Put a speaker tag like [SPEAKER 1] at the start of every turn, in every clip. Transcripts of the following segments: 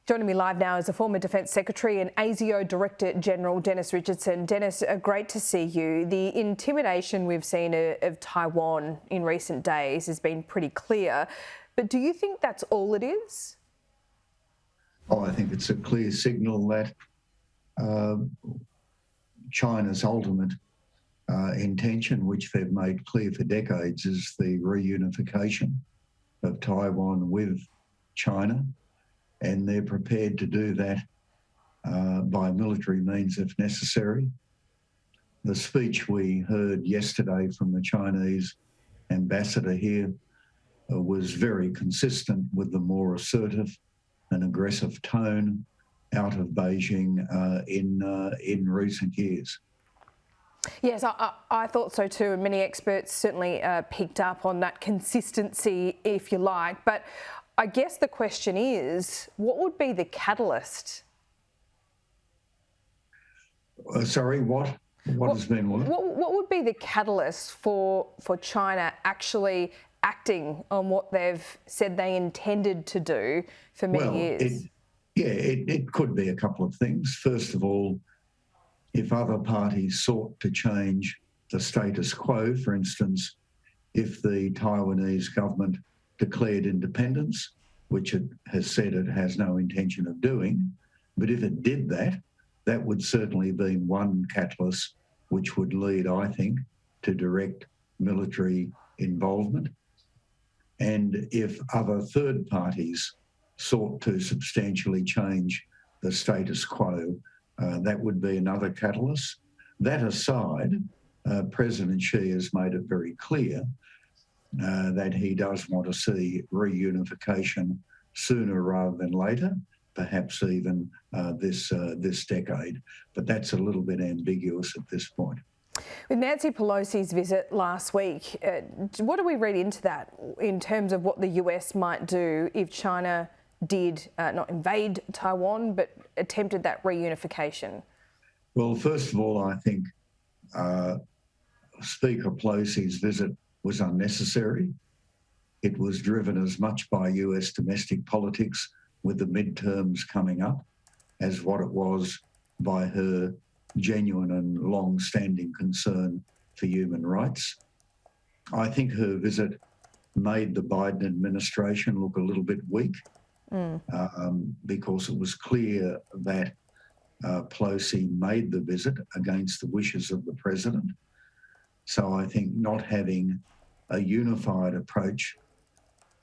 [SPEAKER 1] Joining me live now is the former Defence Secretary and ASIO Director-General Dennis Richardson. Dennis, great to see you. The intimidation we've seen of Taiwan in recent days has been pretty clear, but do you think that's all it is?
[SPEAKER 2] Oh, I think it's a clear signal that China's ultimate intention, which they've made clear for decades, is the reunification of Taiwan with China. And they're prepared to do that by military means if necessary. The speech we heard yesterday from the Chinese ambassador here was very consistent with the more assertive and aggressive tone out of Beijing in recent years.
[SPEAKER 1] Yes, I thought so too, and many experts certainly picked up on that consistency, if you like. But I guess the question is, what would be the catalyst?
[SPEAKER 2] Sorry, what? What has been what?
[SPEAKER 1] What would be the catalyst for China actually acting on what they've said they intended to do for many years?
[SPEAKER 2] It could be a couple of things. First of all, if other parties sought to change the status quo, for instance, if the Taiwanese government declared independence, which it has said it has no intention of doing, but if it did that, that would certainly be one catalyst which would lead, I think, to direct military involvement. And if other third parties sought to substantially change the status quo, that would be another catalyst. That aside, President Xi has made it very clear that he does want to see reunification sooner rather than later, perhaps even this decade. But that's a little bit ambiguous at this point.
[SPEAKER 1] With Nancy Pelosi's visit last week, what do we read into that in terms of what the US might do if China did not invade Taiwan, but attempted that reunification?
[SPEAKER 2] Well, first of all, I think Speaker Pelosi's visit was unnecessary. It was driven as much by US domestic politics with the midterms coming up as what it was by her genuine and long-standing concern for human rights. I think her visit made the Biden administration look a little bit weak because it was clear that Pelosi made the visit against the wishes of the president. So I think not having a unified approach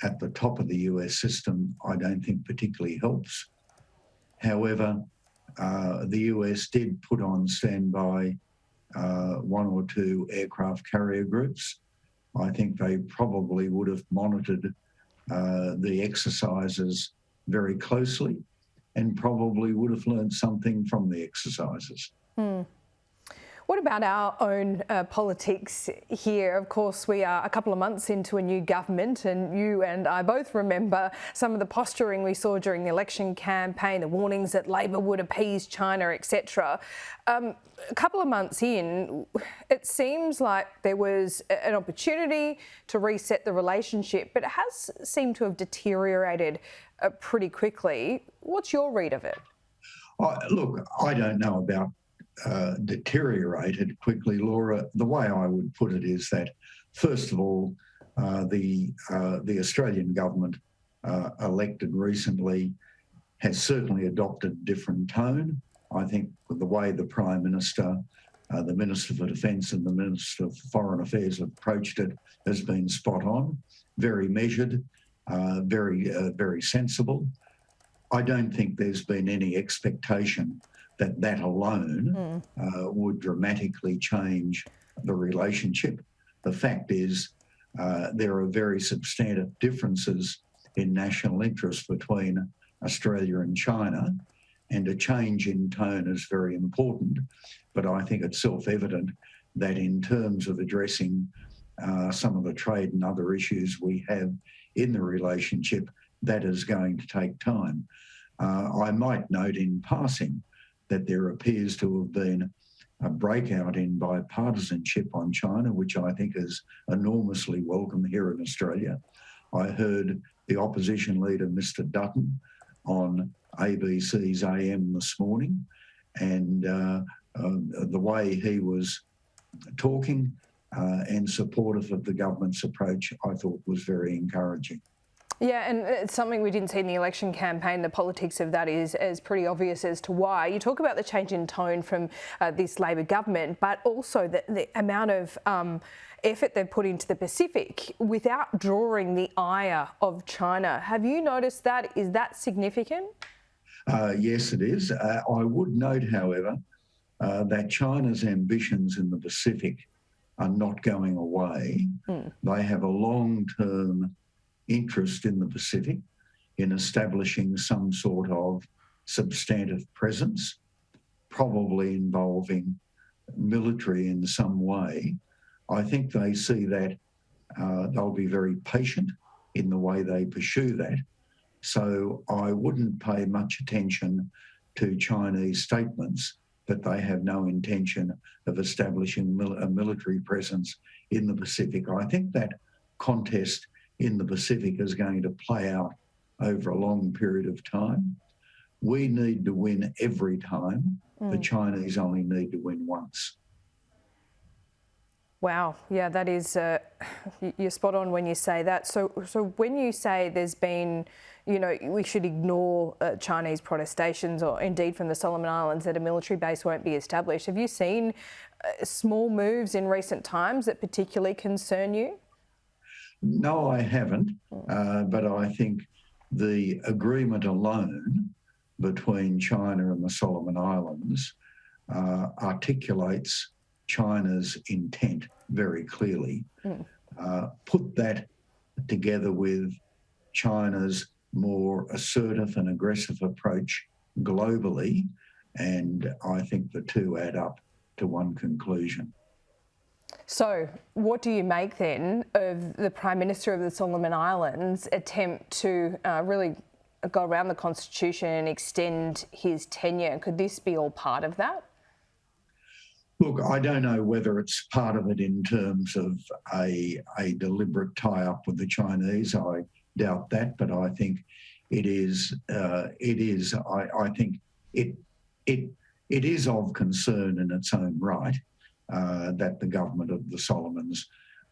[SPEAKER 2] at the top of the US system, I don't think particularly helps. However, the US did put on standby one or two aircraft carrier groups. I think they probably would have monitored the exercises very closely and probably would have learned something from the exercises.
[SPEAKER 1] What about our own politics here? Of course, we are a couple of months into a new government, and you and I both remember some of the posturing we saw during the election campaign, the warnings that Labor would appease China, etc. A couple of months in, it seems like there was an opportunity to reset the relationship, but it has seemed to have deteriorated pretty quickly. What's your read of it?
[SPEAKER 2] Look, I don't know about deteriorated quickly, Laura. The way I would put it is that, first of all, the Australian government elected recently has certainly adopted a different tone. I think with the way the Prime Minister, the Minister for Defence and the Minister for Foreign Affairs have approached it has been spot on, very measured, very sensible. I don't think there's been any expectation that alone would dramatically change the relationship. The fact is there are very substantive differences in national interest between Australia and China, and a change in tone is very important. But I think it's self-evident that in terms of addressing some of the trade and other issues we have in the relationship, that is going to take time. I might note in passing that there appears to have been a breakout in bipartisanship on China, which I think is enormously welcome here in Australia. I heard the opposition leader, Mr. Dutton, on ABC's AM this morning, and the way he was talking and supportive of the government's approach, I thought was very encouraging.
[SPEAKER 1] Yeah, and it's something we didn't see in the election campaign. The politics of that is pretty obvious as to why. You talk about the change in tone from this Labor government, but also the amount of effort they've put into the Pacific without drawing the ire of China. Have you noticed that? Is that significant?
[SPEAKER 2] Yes, it is. I would note, however, that China's ambitions in the Pacific are not going away. They have a long-term interest in the Pacific in establishing some sort of substantive presence, probably involving military in some way. I think they see that they'll be very patient in the way they pursue that. So I wouldn't pay much attention to Chinese statements that they have no intention of establishing a military presence in the Pacific. I think that contest in the Pacific is going to play out over a long period of time. We need to win every time. The Chinese only need to win once.
[SPEAKER 1] Wow, yeah, that is, you're spot on when you say that. So when you say there's been, we should ignore Chinese protestations, or indeed from the Solomon Islands that a military base won't be established, have you seen small moves in recent times that particularly concern you?
[SPEAKER 2] No, I haven't, but I think the agreement alone between China and the Solomon Islands articulates China's intent very clearly. Put that together with China's more assertive and aggressive approach globally, and I think the two add up to one conclusion.
[SPEAKER 1] So what do you make then of the Prime Minister of the Solomon Islands' attempt to really go around the Constitution and extend his tenure? Could this be all part of that?
[SPEAKER 2] Look, I don't know whether it's part of it in terms of a deliberate tie-up with the Chinese. I doubt that, but I think it is. I think it is of concern in its own right that the government of the Solomons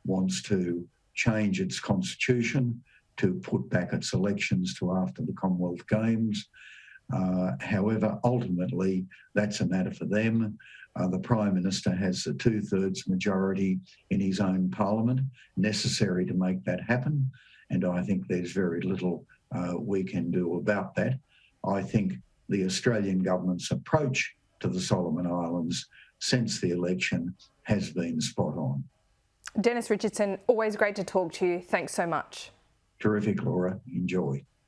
[SPEAKER 2] wants to change its constitution, to put back its elections to after the Commonwealth Games. However, ultimately, that's a matter for them. The Prime Minister has a 2/3 majority in his own parliament necessary to make that happen, and I think there's very little we can do about that. I think the Australian government's approach to the Solomon Islands since the election has been spot on.
[SPEAKER 1] Dennis Richardson, always great to talk to you. Thanks so much.
[SPEAKER 2] Terrific, Laura. Enjoy.